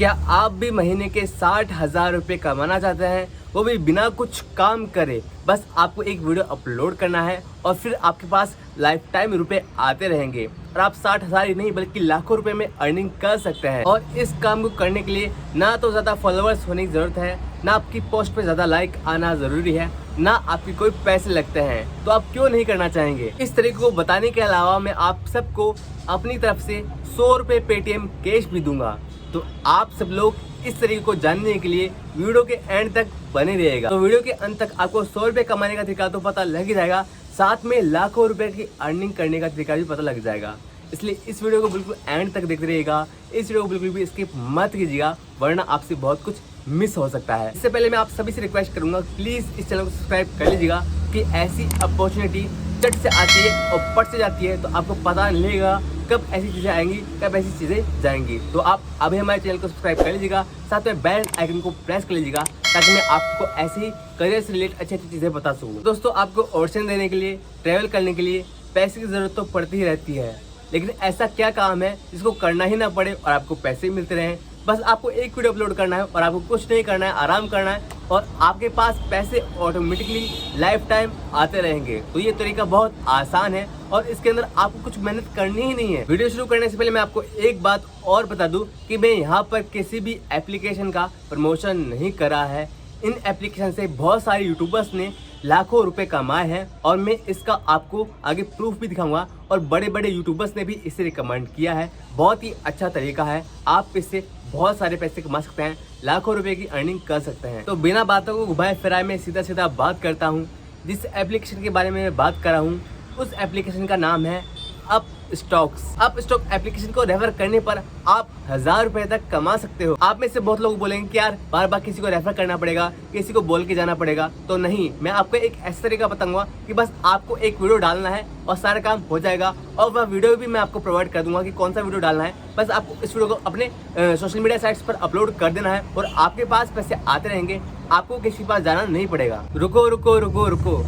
क्या आप भी महीने के 60,000 रुपये कमाना चाहते हैं, वो भी बिना कुछ काम करे? बस आपको एक वीडियो अपलोड करना है और फिर आपके पास लाइफ टाइम रुपये आते रहेंगे और आप 60,000 ही नहीं बल्कि लाखों रुपए में अर्निंग कर सकते हैं। और इस काम को करने के लिए ना तो ज़्यादा फॉलोअर्स होने की ज़रूरत है, ना आपकी पोस्ट पे ज़्यादा लाइक आना ज़रूरी है, ना आपकी कोई पैसे लगते हैं। तो आप क्यों नहीं करना चाहेंगे? इस तरीके को बताने के अलावा मैं आप सबको अपनी तरफ से 100 रुपये पेटीएम कैश भी दूंगा। तो आप सब लोग इस तरीके को जानने के लिए वीडियो के एंड तक बने रहिएगा। तो वीडियो के अंत तक आपको 100 रुपये कमाने का तरीका तो पता लग ही जाएगा, साथ में लाखों रुपए की अर्निंग करने का तरीका भी पता लग जाएगा। इसलिए इस वीडियो को बिल्कुल एंड तक देखते रहिएगा, इस वीडियो को बिल्कुल भी स्किप मत कीजिएगा, वरना आपसे बहुत कुछ मिस हो सकता है। इससे पहले मैं आप सभी से रिक्वेस्ट करूंगा, प्लीज इस चैनल को सब्सक्राइब कर लीजिएगा कि ऐसी अपॉर्चुनिटी चट से आती है और पट से जाती है, तो आपको पता नहीं लगेगा कब ऐसी चीज़ें आएंगी, कब ऐसी चीज़ें जाएंगी। तो आप अभी हमारे चैनल को सब्सक्राइब कर लीजिएगा, साथ में बेल आइकन को प्रेस कर लीजिएगा ताकि मैं आपको ऐसी करियर से रिलेटेड अच्छी अच्छी चीज़ें बता सकूँ। दोस्तों, आपको ऑडिशन देने के लिए, ट्रैवल करने के लिए पैसे की ज़रूरत तो पड़ती ही रहती है, लेकिन ऐसा क्या काम है जिसको करना ही ना पड़े और आपको पैसे मिलते रहें? बस आपको एक वीडियो अपलोड करना है और आपको कुछ नहीं करना है, आराम करना है और आपके पास पैसे ऑटोमेटिकली लाइफ टाइम आते रहेंगे। तो ये तरीका बहुत आसान है और इसके अंदर आपको कुछ मेहनत करनी ही नहीं है। वीडियो शुरू करने से पहले मैं आपको एक बात और बता दूं कि मैं यहाँ पर किसी भी एप्लीकेशन का प्रमोशन नहीं कर रहा है। इन एप्लीकेशन से बहुत सारे यूट्यूबर्स ने लाखों रुपए कमाए हैं और मैं इसका आपको आगे प्रूफ भी दिखाऊंगा और बड़े बड़े यूट्यूबर्स ने भी इसे रिकमेंड किया है। बहुत ही अच्छा तरीका है, आप इससे बहुत सारे पैसे कमा सकते हैं, लाखों रुपए की अर्निंग कर सकते हैं। तो बिना बातों को घुमाए फिराए मैं सीधा सीधा बात करता हूँ। जिस एप्लीकेशन के बारे में मैं बात कर रहा हूँ उस एप्लीकेशन का नाम है अपस्टॉक्स। अपस्टॉक एप्लीकेशन को रेफर करने पर आप 1,000 रुपए तक कमा सकते हो। आप में से बहुत लोग बोलेंगे कि यार बार बार किसी को रेफर करना पड़ेगा, किसी को बोल के जाना पड़ेगा। तो नहीं, मैं आपको एक ऐसा तरीका बताऊंगा कि बस आपको एक वीडियो डालना है और सारा काम हो जाएगा। और वह वीडियो भी मैं आपको प्रोवाइड कर दूंगा कि कौन सा वीडियो डालना है। बस आपको इस वीडियो को अपने सोशल मीडिया साइट्स पर अपलोड कर देना है और आपके पास पैसे आते रहेंगे, आपको किसी के पास जाना नहीं पड़ेगा। रुको रुको रुको रुको,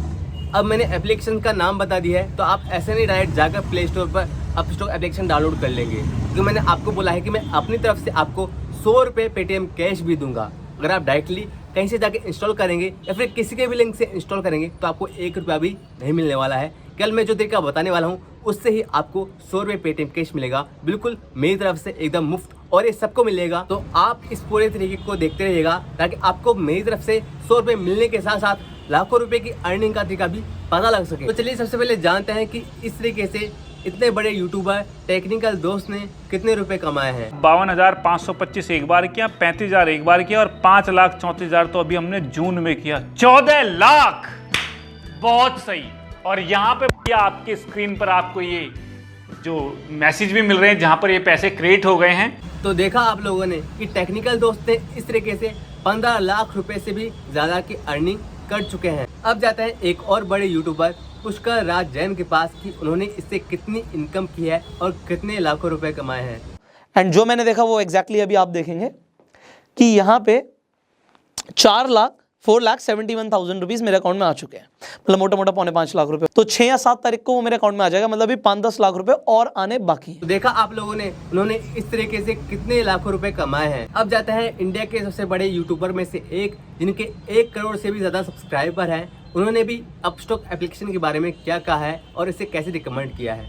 अब मैंने एप्लीकेशन का नाम बता दिया है, तो आप ऐसे नहीं डायरेक्ट जाकर प्ले स्टोर पर अपस्टॉक एप्लीकेशन डाउनलोड कर लेंगे, क्योंकि मैंने आपको बोला है कि मैं अपनी तरफ से आपको 100 रुपये पेटीएम कैश भी दूंगा। अगर आप डायरेक्टली कहीं से जाके इंस्टॉल करेंगे या फिर किसी के भी लिंक से इंस्टॉल करेंगे तो आपको 1 रुपया भी नहीं मिलने वाला है। कल मैं जो तरीका बताने वाला हूँ उससे ही आपको 100 रुपये पेटीएम कैश मिलेगा, बिल्कुल मेरी तरफ से एकदम मुफ्त, और ये सबको मिलेगा। तो आप इस पूरे तरीके को देखते रहिएगा ताकि आपको मेरी तरफ से 100 रुपये मिलने के साथ साथ लाखों रुपए की अर्निंग का तरीका भी पता लग सके। तो चलिए सबसे पहले जानते हैं कि इस तरीके से इतने बड़े यूट्यूबर टेक्निकल दोस्त ने कितने रुपए कमाए हैं। 52,525 एक बार किया, 35,000 एक बार किया और 5,34,000 तो अभी हमने जून में किया। 14 लाख, बहुत सही। और यहाँ पे भैया आपके स्क्रीन पर आपको ये जो मैसेज भी मिल रहे हैं जहाँ पर ये पैसे क्रिएट हो गए हैं। तो देखा आप लोगों ने कि टेक्निकल दोस्त ने इस तरीके से 15 लाख रुपए से भी ज्यादा की अर्निंग कर चुके हैं। अब जाते हैं एक और बड़े यूट्यूबर पुष्कर राज जैन के पास कि उन्होंने इससे कितनी इनकम की है और कितने लाखों रुपए कमाए हैं। एंड जो मैंने देखा वो एग्जैक्टली अभी आप देखेंगे कि यहाँ पे 4,71,000 रुपीज मेरे अकाउंट में आ चुके हैं, मतलब मोटा मोटा 4.5 लाख रुपए। तो 6 या 7 तारीख को वो मेरे अकाउंट में आ जाएगा, मतलब अभी 5-10 लाख रुपए और आने बाकी हैं। तो देखा आप लोगों ने उन्होंने इस तरीके से कितने लाखों रुपए कमाए हैं। अब जाते हैं इंडिया के सबसे बड़े यूट्यूबर में से एक, जिनके 1 करोड़ से भी ज्यादा सब्सक्राइबर हैं। उन्होंने भी अपस्टॉक एप्लीकेशन के बारे में क्या कहा है और इसे कैसे रिकमेंड किया है।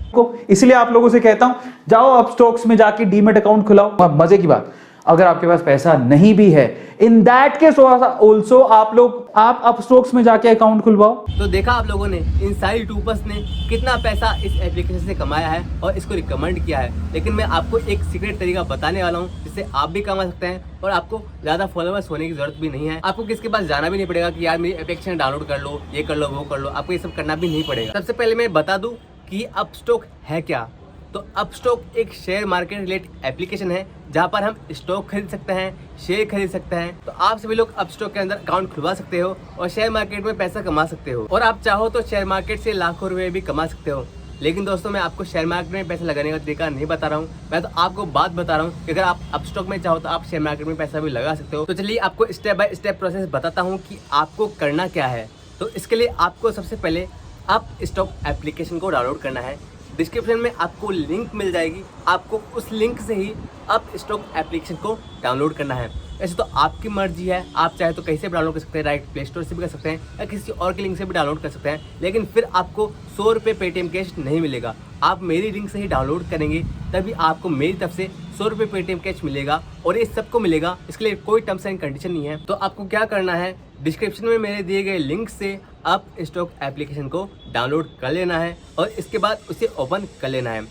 इसलिए आप लोगों से कहता हूं, जाओ अपस्टॉक्स में जाके डीमेट अकाउंट खुलाओ। मजे की बात, अगर आपके पास पैसा नहीं भी है, इन दैट केस ऑल्सो आप अपस्टॉक्स में जाके अकाउंट खुलवाओ। तो देखा आप लोगों ने इन सारे यूट्यूबर्स ने कितना पैसा इस एप्लीकेशन से कमाया है और इसको रिकमेंड किया है। लेकिन मैं आपको एक सीक्रेट तरीका बताने वाला हूँ जिससे आप भी कमा सकते हैं और आपको ज्यादा फॉलोअर्स होने की जरूरत भी नहीं है। आपको किसके पास जाना भी नहीं पड़ेगा कि यार मेरी एप्लीकेशन डाउनलोड कर लो, ये कर लो, वो कर लो। आपको ये सब करना भी नहीं पड़ेगा। सबसे पहले मैं बता दूं कि अपस्टॉक है क्या। तो अपस्टॉक एक शेयर मार्केट रिलेटेड एप्लीकेशन है जहां पर हम स्टॉक खरीद सकते हैं, शेयर खरीद सकते हैं। तो आप सभी लोग अपस्टॉक के अंदर अकाउंट खुलवा सकते हो और शेयर मार्केट में पैसा कमा सकते हो, और आप चाहो तो शेयर मार्केट से लाखों रुपए भी कमा सकते हो। लेकिन दोस्तों, मैं आपको शेयर मार्केट में पैसा लगाने का तरीका नहीं बता रहा हूँ, मैं तो आपको बात बता रहा हूँ कि अगर आप अपस्टॉक में चाहो तो आप शेयर मार्केट में पैसा भी लगा सकते हो। तो चलिए आपको स्टेप बाय स्टेप प्रोसेस बताता हूँ कि आपको करना क्या है। तो इसके लिए आपको सबसे पहले अपस्टॉक एप्लीकेशन को डाउनलोड करना है। डिस्क्रिप्शन में आपको लिंक मिल जाएगी, आपको उस लिंक से ही अप स्टॉक एप्लीकेशन को डाउनलोड करना है। ऐसे तो आपकी मर्जी है, आप चाहे तो कहीं से भी डाउनलोड कर सकते हैं, डायरेक्ट प्ले स्टोर से भी कर सकते हैं या किसी और के लिंक से भी डाउनलोड कर सकते हैं, लेकिन फिर आपको 100 रुपये पेटीएम कैश नहीं मिलेगा। आप मेरी लिंक से ही डाउनलोड करेंगे तभी आपको मेरी तरफ से 100 रुपये पेटीएम कैश मिलेगा, और ये सबको मिलेगा, इसके लिए कोई टर्म्स एंड कंडीशन नहीं है। तो आपको क्या करना है, डिस्क्रिप्शन में मेरे दिए गए लिंक से अप स्टॉक एप्लीकेशन को डाउनलोड कर लेना है और इसके बाद उसे ओपन कर लेना है।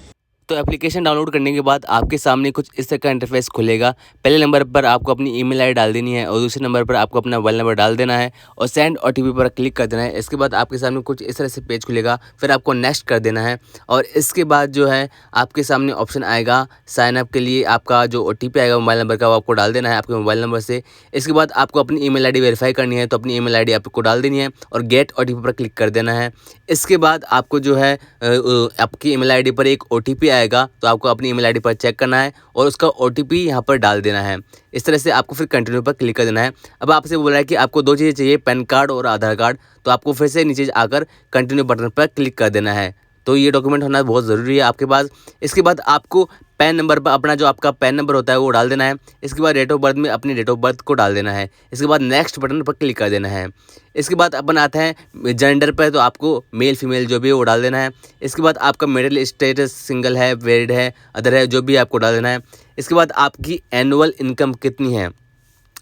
तो एप्लीकेशन डाउनलोड करने के बाद आपके सामने कुछ इस तरह का इंटरफेस खुलेगा। पहले नंबर पर आपको अपनी ईमेल आईडी डाल देनी है और दूसरे नंबर पर आपको अपना मोबाइल नंबर डाल देना है और सेंड ओटीपी पर क्लिक कर देना है। इसके बाद आपके सामने कुछ इस तरह से पेज खुलेगा, फिर आपको नेक्स्ट कर देना है और इसके बाद जो है आपके सामने ऑप्शन आएगा साइन अप के लिए। आपका जो ओटीपी आएगा मोबाइल नंबर का वो आपको डाल देना है आपके मोबाइल नंबर से। इसके बाद आपको अपनी ईमेल आईडी वेरीफाई करनी है, तो अपनी ईमेल आईडी आपको डाल देनी है और गेट ओटीपी पर क्लिक कर देना है। इसके बाद आपको जो है आपकी ईमेल आईडी पर एक ओटीपी आएगा, तो आपको अपनी ईमेल आईडी पर चेक करना है और उसका ओटीपी यहाँ पर डाल देना है। इस तरह से आपको फिर कंटिन्यू पर क्लिक कर देना है। अब आपसे बोल रहा है कि आपको 2 चीज़ें चाहिए, पैन कार्ड और आधार कार्ड, तो आपको फिर से नीचे आकर कंटिन्यू बटन पर क्लिक कर देना है। तो ये डॉक्यूमेंट होना बहुत ज़रूरी है आपके पास। इसके बाद आपको पैन नंबर पर अपना जो आपका पैन नंबर होता है वो डाल देना है। इसके बाद डेट ऑफ बर्थ में अपनी डेट ऑफ बर्थ को डाल देना है। इसके बाद नेक्स्ट बटन पर क्लिक कर देना है। इसके बाद अपन आते हैं जेंडर पर, तो आपको मेल फीमेल जो भी है वो डाल देना है। इसके बाद आपका मेरिटल स्टेटस सिंगल है, मैरिड है, अदर है, जो भी आपको डाल देना है। इसके बाद आपकी एनुअल इनकम कितनी है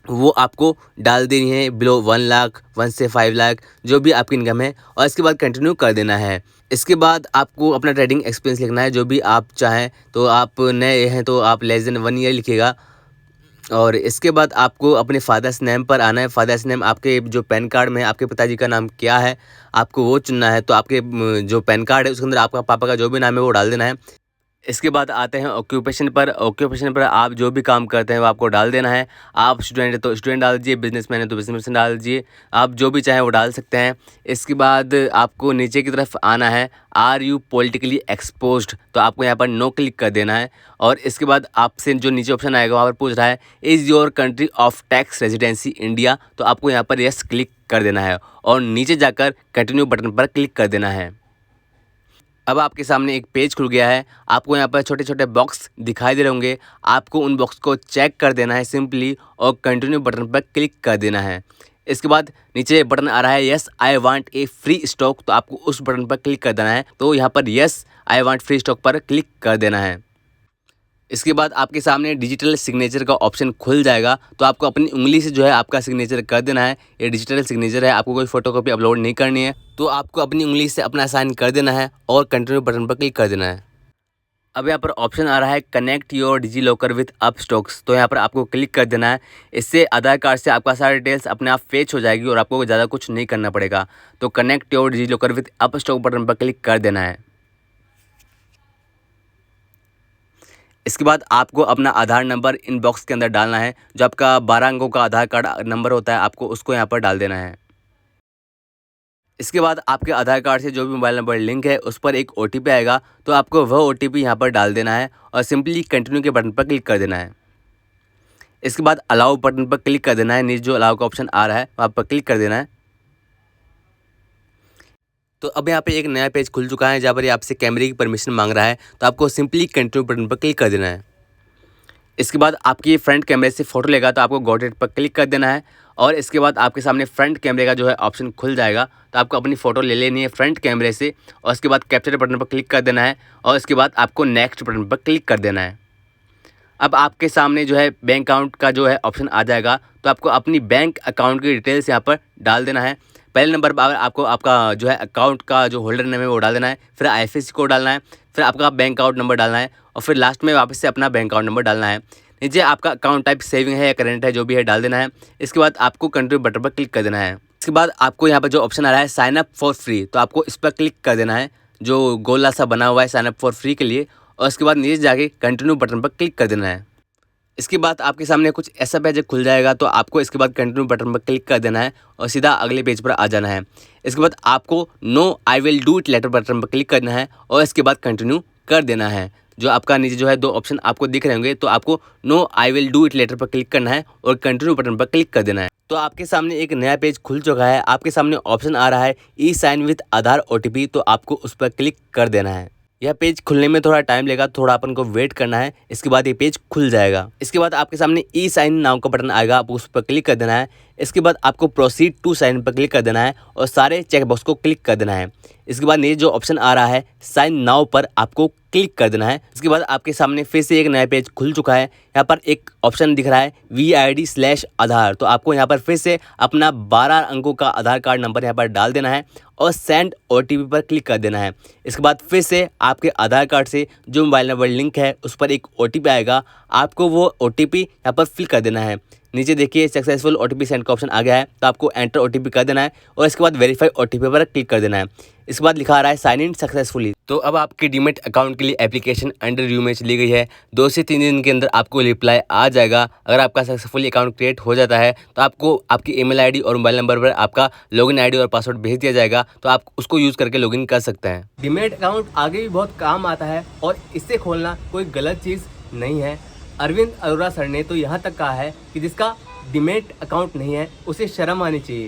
वो आपको डाल देनी है, बिलो 1 लाख, 1 से 5 लाख जो भी आपकी इनकम है, और इसके बाद कंटिन्यू कर देना है। इसके बाद आपको अपना ट्रेडिंग एक्सपीरियंस लिखना है, जो भी आप चाहें। तो आप नए हैं तो आप लेस देन 1 ईयर लिखिएगा। और इसके बाद आपको अपने फादर्स नेम पर आना है। फादर्स नेम आपके जो पैन कार्ड में आपके पिताजी का नाम क्या है आपको वो चुनना है। तो आपके जो पैन कार्ड है उसके अंदर आपका पापा का जो भी नाम है वो डाल देना है। इसके बाद आते हैं ऑक्यूपेशन पर। ऑक्यूपेशन पर आप जो भी काम करते हैं वो आपको डाल देना है। आप स्टूडेंट है तो स्टूडेंट डाल दीजिए, बिजनेसमैन है तो बिजनेसमैन डाल दीजिए, आप जो भी चाहें वो डाल सकते हैं। इसके बाद आपको नीचे की तरफ आना है, आर यू पॉलिटिकली एक्सपोज्ड, तो आपको यहाँ पर नो क्लिक कर देना है। और इसके बाद आपसे जो नीचे ऑप्शन आएगा वहाँ पर पूछ रहा है is your country of tax residency India, तो आपको यहाँ पर यस क्लिक कर देना है और नीचे जाकर कंटिन्यू बटन पर क्लिक कर देना है। अब आपके सामने एक पेज खुल गया है। आपको यहाँ पर छोटे छोटे बॉक्स दिखाई दे रहे होंगे, आपको उन बॉक्स को चेक कर देना है सिंपली और कंटिन्यू बटन पर क्लिक कर देना है। इसके बाद नीचे बटन आ रहा है yes I want a free stock, तो आपको उस बटन पर क्लिक कर देना है। तो यहाँ पर yes I want free stock पर क्लिक कर देना है। इसके बाद आपके सामने डिजिटल सिग्नेचर का ऑप्शन खुल जाएगा, तो आपको अपनी उंगली से जो है आपका सिग्नेचर कर देना है। ये डिजिटल सिग्नेचर है, आपको कोई फोटोकॉपी अपलोड नहीं करनी है, तो आपको अपनी उंगली से अपना साइन कर देना है और कंटिन्यू बटन पर क्लिक कर देना है। अब यहाँ पर ऑप्शन आ रहा है connect your DigiLocker with Upstox, तो यहाँ पर आपको क्लिक कर देना है। इससे आधार कार्ड से आपका सारा डिटेल्स अपने आप फेच हो जाएगी और आपको ज़्यादा कुछ नहीं करना पड़ेगा। तो connect your DigiLocker with Upstox button पर क्लिक कर देना है। इसके बाद आपको अपना आधार नंबर इन बॉक्स के अंदर डालना है। जो आपका 12 अंकों का आधार कार्ड नंबर होता है आपको उसको यहाँ पर डाल देना है। इसके बाद आपके आधार कार्ड से जो भी मोबाइल नंबर लिंक है उस पर एक ओटीपी आएगा, तो आपको वह ओटीपी यहाँ पर डाल देना है और सिंपली कंटिन्यू के बटन पर क्लिक कर देना है। इसके बाद अलाउ बटन पर क्लिक कर देना है। नीचे जो अलाउ का ऑप्शन आ रहा है वहाँ पर क्लिक कर देना है। तो अब यहाँ पे एक नया पेज खुल चुका है जहाँ पर ये आपसे कैमरे की परमिशन मांग रहा है, तो आपको सिंपली कंटिन्यू बटन पर क्लिक कर देना है। इसके बाद आपकी फ्रंट कैमरे से फ़ोटो लेगा, तो आपको गॉट इट पर क्लिक कर देना है और इसके बाद आपके सामने फ्रंट कैमरे का जो है ऑप्शन खुल जाएगा, तो आपको अपनी फ़ोटो ले लेनी है फ्रंट कैमरे से और उसके बाद कैप्चर बटन पर क्लिक कर देना है और इसके बाद आपको नेक्स्ट बटन पर क्लिक कर देना है। अब आपके सामने जो है बैंक अकाउंट का जो है ऑप्शन आ जाएगा, तो आपको अपनी बैंक अकाउंट की डिटेल्स यहाँ पर डाल देना है। पहले नंबर पर आपको आपका जो है अकाउंट का जो होल्डर नेम है वो डाल देना है, फिर IFSC कोड डालना है, फिर आपका बैंक अकाउंट नंबर डालना है और फिर लास्ट में वापस से अपना बैंक अकाउंट नंबर डालना है। नीचे आपका अकाउंट टाइप सेविंग है या करेंट है जो भी है डाल देना है। इसके बाद आपको कंटिन्यू बटन पर क्लिक कर देना है। इसके बाद आपको यहाँ पर जो ऑप्शन आ रहा है साइन अप फॉर फ्री, तो आपको इस पर क्लिक कर देना है जो गोला सा बना हुआ है साइन अप फॉर फ्री के लिए, और इसके बाद नीचे जाके कंटिन्यू बटन पर क्लिक कर देना है। इसके बाद आपके सामने कुछ ऐसा पेज खुल जाएगा, तो आपको इसके बाद कंटिन्यू बटन पर क्लिक कर देना है और सीधा अगले पेज पर आ जाना है। इसके बाद आपको no I will do it later button पर क्लिक करना है और इसके बाद कंटिन्यू कर देना है। जो आपका नीचे जो है 2 ऑप्शन आपको दिख रहे होंगे, तो आपको no I will do it later पर क्लिक करना है और कंटिन्यू बटन पर क्लिक कर देना है। तो आपके सामने एक नया पेज खुल चुका है। आपके सामने ऑप्शन आ रहा है ई साइन विथ आधार OTP, तो आपको उस पर क्लिक कर देना है। यह पेज खुलने में थोड़ा टाइम लेगा, थोड़ा अपन को वेट करना है। इसके बाद ये पेज खुल जाएगा। इसके बाद आपके सामने ई साइन नाउ का बटन आएगा, आपको उस पर क्लिक कर देना है। इसके बाद आपको प्रोसीड टू साइन पर क्लिक कर देना है और सारे चेक बॉक्स को क्लिक कर देना है। इसके बाद ये जो ऑप्शन आ रहा है साइन नाउ पर आपको क्लिक कर देना है। इसके बाद आपके सामने फिर से एक नया पेज खुल चुका है। यहाँ पर एक ऑप्शन दिख रहा है VID/आधार, तो आपको यहाँ पर फिर से अपना 12 अंकों का आधार कार्ड नंबर यहाँ पर डाल देना है और सेंड OTP पर क्लिक कर देना है। इसके बाद फिर से आपके आधार कार्ड से जो मोबाइल नंबर लिंक है उस पर एक OTP आएगा, आपको वो OTP यहाँ पर फिल कर देना है। नीचे देखिए सक्सेसफुल OTP सेंड का ऑप्शन आ गया है, तो आपको एंटर OTP कर देना है और इसके बाद वेरीफाई OTP पर क्लिक कर देना है। इसके बाद लिखा आ रहा है साइन इन सक्सेसफुली। तो अब आपके डीमेट अकाउंट के लिए एप्लीकेशन अंडर रिव्यू में चली गई है। 2 से 3 दिन के अंदर आपको रिप्लाई आ जाएगा। अगर आपका सक्सेसफुली अकाउंट क्रिएट हो जाता है तो आपको आपकी ईमेल आईडी और मोबाइल नंबर पर आपका लॉगिन आईडी और पासवर्ड भेज दिया जाएगा, तो आप उसको यूज़ करके लॉगिन कर सकते हैं। डीमेट अकाउंट आगे भी बहुत काम आता है और इससे खोलना कोई गलत चीज़ नहीं है। अरविंद अरोड़ा सर ने तो यहाँ तक कहा है कि जिसका डीमेट अकाउंट नहीं है उसे शर्म आनी चाहिए,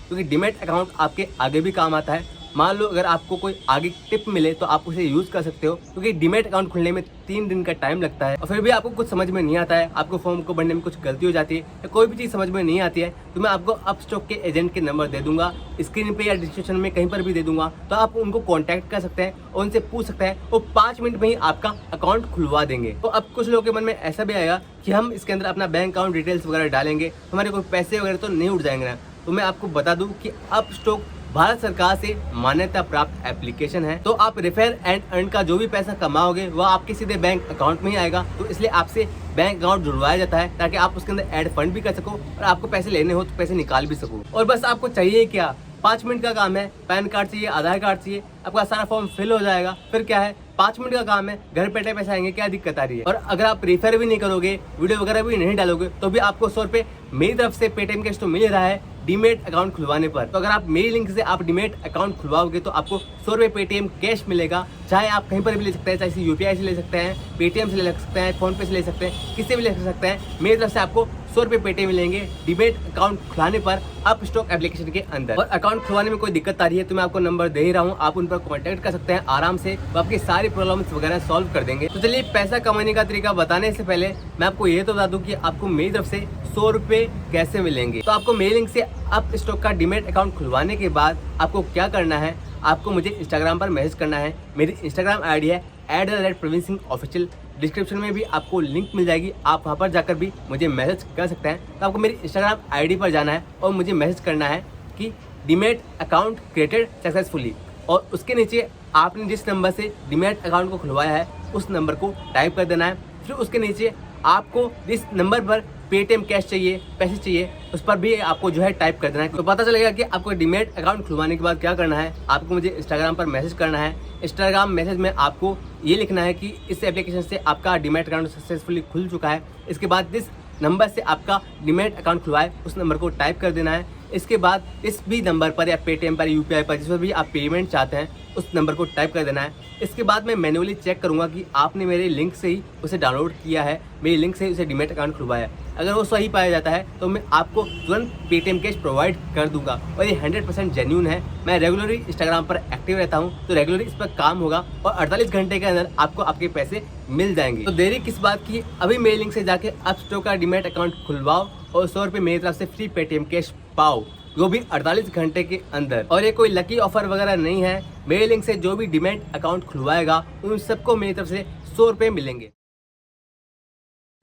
क्योंकि डीमेट अकाउंट आपके आगे भी काम आता है। मान लो अगर आपको कोई आगे टिप मिले तो आप उसे यूज़ कर सकते हो, क्योंकि डीमेट अकाउंट खुलने में 3 दिन का टाइम लगता है और फिर भी आपको कुछ समझ में नहीं आता है, आपको फॉर्म को भरने में कुछ गलती हो जाती है या कोई भी चीज़ समझ में नहीं आती है, तो मैं आपको अपस्टॉक के एजेंट के नंबर दे दूंगा, स्क्रीन पे या डिस्क्रिप्शन में कहीं पर भी दे दूंगा, तो आप उनको कॉन्टैक्ट कर सकते हैं और उनसे पूछ सकते हैं। वो 5 मिनट में ही आपका अकाउंट खुलवा देंगे। तो अब कुछ लोगों के मन में ऐसा भी आएगा कि हम इसके अंदर अपना बैंक अकाउंट डिटेल्स वगैरह डालेंगे, हमारे कोई पैसे वगैरह तो नहीं उठ जाएंगे ना। तो मैं आपको बता दूं कि अपस्टॉक भारत सरकार से मान्यता प्राप्त एप्लीकेशन है, तो आप रेफर एंड अर्न का जो भी पैसा कमाओगे वह आपके सीधे बैंक अकाउंट में ही आएगा। तो इसलिए आपसे बैंक अकाउंट जुड़वाया जाता है ताकि आप उसके अंदर ऐड फंड भी कर सको और आपको पैसे लेने हो तो पैसे निकाल भी सको। और बस आपको चाहिए क्या, 5 मिनट का काम है, पैन कार्ड चाहिए, आधार कार्ड चाहिए, आपका सारा फॉर्म फिल हो जाएगा। फिर क्या है, 5 मिनट का काम है, घर बैठे पैसे आएंगे, क्या दिक्कत आ रही है। और अगर आप रेफर भी नहीं करोगे, वीडियो वगैरह भी नहीं डालोगे, तो भी आपको 100 रुपये मेरी तरफ से पेटीएम कैश तो मिल रहा है डीमेट अकाउंट खुलवाने पर। तो अगर आप मेरी लिंक से आप डीमेट अकाउंट खुलवाओगे तो आपको 100 रुपये पेटीएम कैश मिलेगा। चाहे आप कहीं पर भी ले सकते हैं, चाहे UPI से ले सकते हैं, पेटीएम से ले सकते हैं, फोन पे से ले सकते हैं, किसी भी ले सकते हैं। मेरी तरफ से आपको 100 रुपये पेटीएम मिलेंगे डीमेट अकाउंट खुलाने पर अपस्टॉक एप्लीकेशन के अंदर। और अकाउंट खुलवाने में कोई दिक्कत आ रही है तो मैं आपको नंबर दे ही रहा हूँ, आप उन पर कॉन्टैक्ट कर सकते हैं आराम से, वो आपकी सारी प्रॉब्लम्स वगैरह सॉल्व कर देंगे। तो चलिए पैसा कमाने का तरीका बताने से पहले मैं आपको ये तो बता दूं कि आपको मेरी तरफ से 100 रुपये कैसे मिलेंगे। तो आपको मेरी लिंक से अपस्टॉक का डीमेट अकाउंट खुलवाने के बाद आपको क्या करना है, आपको मुझे इंस्टाग्राम पर मैसेज करना है। मेरी इंस्टाग्राम आईडी है @प्रवीण_सिंह_ऑफिशियल। डिस्क्रिप्शन में भी आपको लिंक मिल जाएगी, आप वहाँ पर जाकर भी मुझे मैसेज कर सकते हैं। तो आपको मेरी इंस्टाग्राम आईडी पर जाना है और मुझे मैसेज करना है कि डीमेट अकाउंट क्रिएटेड सक्सेसफुली, और उसके नीचे आपने जिस नंबर से डीमेट अकाउंट को खुलवाया है उस नंबर को टाइप कर देना है। फिर उसके नीचे आपको जिस नंबर पर पेटीएम कैश चाहिए, पैसे चाहिए, उस पर भी आपको जो है टाइप कर देना है। तो पता चलेगा कि आपको डीमेट अकाउंट खुलवाने के बाद क्या करना है। आपको मुझे इंस्टाग्राम पर मैसेज करना है। इंस्टाग्राम मैसेज में आपको ये लिखना है कि इस एप्लीकेशन से आपका डीमेट अकाउंट सक्सेसफुली खुल चुका है। इसके बाद जिस नंबर से आपका डीमेट अकाउंट खुलवाए उस नंबर को टाइप कर देना है। इसके बाद इस भी नंबर पर या पेटीएम पर, UPI पर, जिस पर भी आप पेमेंट चाहते हैं उस नंबर को टाइप कर देना है। इसके बाद मैं मैन्युअली चेक करूंगा कि आपने मेरे लिंक से ही उसे डाउनलोड किया है, मेरी लिंक से ही उसे डीमेट अकाउंट खुलवाया है। अगर वो सही पाया जाता है तो मैं आपको तुरंत पेटीएम कैश प्रोवाइड कर दूंगा और ये 100% जेन्यून है। मैं रेगुलरली इंस्टाग्राम पर एक्टिव रहता हूँ, तो रेगुलरली इस पर काम होगा और 48 घंटे के अंदर आपको आपके पैसे मिल जाएंगे। तो देरी किस बात की, अभी मेरी लिंक से जाके अपस्टॉक का डीमेट अकाउंट खुलवाओ और 100 रुपये मेरी तरफ से फ्री पेटीएम कैश पाओ, वो भी 48 घंटे के अंदर। और ये कोई लकी ऑफर वगैरह नहीं है, मेरे लिंक से जो भी डीमेट अकाउंट खुलवाएगा उन सबको मेरी तरफ से 100 रुपये मिलेंगे।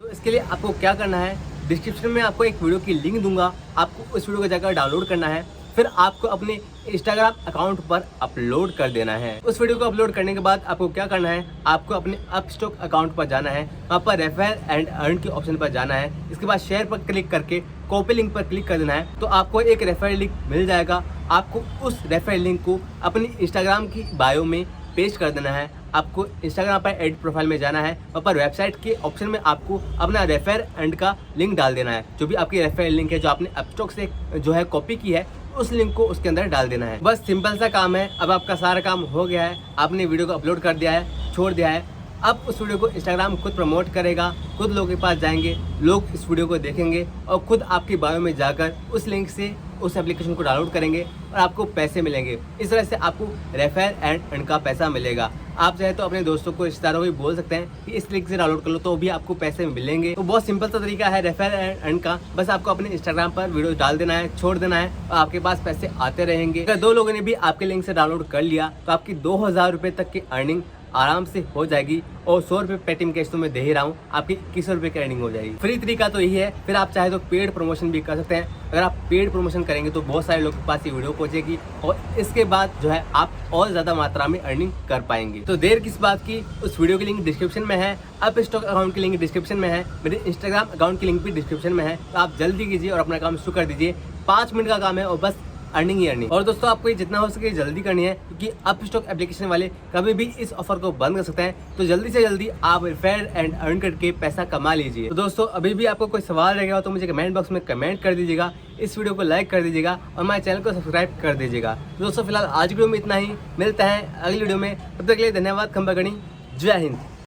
तो इसके लिए आपको क्या करना है, डिस्क्रिप्शन में आपको एक वीडियो की लिंक दूंगा, आपको उस वीडियो को जाकर डाउनलोड करना है, फिर आपको अपने इंस्टाग्राम अकाउंट पर अपलोड कर देना है। उस वीडियो को अपलोड करने के बाद आपको क्या करना है, आपको अपने अपस्टॉक अकाउंट पर जाना है, वहाँ पर रेफर एंड अर्न के ऑप्शन पर जाना है। इसके बाद शेयर पर क्लिक करके कॉपी लिंक पर क्लिक कर देना है, तो आपको एक रेफर लिंक मिल जाएगा। आपको उस रेफर लिंक को अपनी इंस्टाग्राम की बायो में पेस्ट कर देना है। आपको इंस्टाग्राम पर एड प्रोफाइल में जाना है, वहाँ पर वेबसाइट के ऑप्शन में आपको अपना रेफर एंड का लिंक डाल देना है। जो भी आपकी रेफर लिंक है जो आपने अपस्टॉक से जो है कॉपी की है, उस लिंक को उसके अंदर डाल देना है। बस सिंपल सा काम है। अब आपका सारा काम हो गया है, आपने वीडियो को अपलोड कर दिया है, छोड़ दिया है। अब उस वीडियो को इंस्टाग्राम खुद प्रमोट करेगा, खुद लोगों के पास जाएंगे, लोग इस वीडियो को देखेंगे और खुद आपकी बायो में जाकर उस लिंक से उस एप्लीकेशन को डाउनलोड करेंगे और आपको पैसे मिलेंगे। इस तरह से आपको रेफर एंड अर्न का पैसा मिलेगा। आप चाहे तो अपने दोस्तों को, रिश्तेदारों को भी बोल सकते हैं कि इस लिंक से डाउनलोड कर लो तो भी आपको पैसे मिलेंगे। तो बहुत सिंपल सा तरीका है रेफर एंड अर्न का। बस आपको अपने इंस्टाग्राम पर वीडियो डाल देना है, छोड़ देना है और आपके पास पैसे आते रहेंगे। अगर 2 लोगों ने भी आपके लिंक से डाउनलोड कर लिया तो आपकी 2000 रुपये तक की अर्निंग आराम से हो जाएगी। और 100 रुपये पेटीएम कैश तो मैं दे ही रहा हूँ, आपकी 2100 रुपये की अर्निंग हो जाएगी। फ्री तरीका तो यही है। फिर आप चाहे तो पेड प्रमोशन भी कर सकते हैं। अगर आप पेड प्रमोशन करेंगे तो बहुत सारे लोगों के पास ये वीडियो पहुंचेगी और इसके बाद जो है आप और ज़्यादा मात्रा में अर्निंग कर पाएंगे। तो देर किस बात की, उस वीडियो की लिंक डिस्क्रिप्शन में है, अपस्टॉक अकाउंट की लिंक डिस्क्रिप्शन में है, मेरे इंस्टाग्राम अकाउंट की लिंक भी डिस्क्रिप्शन में है। तो आप जल्दी कीजिए और अपना काम शुरू कर दीजिए। 5 मिनट का काम है और बस अर्निंग ही अर्निंग। और दोस्तों आपको ये जितना हो सके जल्दी करनी है, क्योंकि अपस्टॉक एप्लीकेशन वाले कभी भी इस ऑफर को बंद कर सकते हैं। तो जल्दी से जल्दी आप रेफर एंड अर्न करके पैसा कमा लीजिए। तो दोस्तों अभी भी आपको कोई सवाल रहेगा तो मुझे कमेंट बॉक्स में कमेंट कर दीजिएगा, इस वीडियो को लाइक कर दीजिएगा और हमारे चैनल को सब्सक्राइब कर दीजिएगा। तो दोस्तों फिलहाल आज की वीडियो में इतना ही, मिलते हैं अगली वीडियो में। तब तक के लिए धन्यवाद, खंबा गणी, जय हिंद।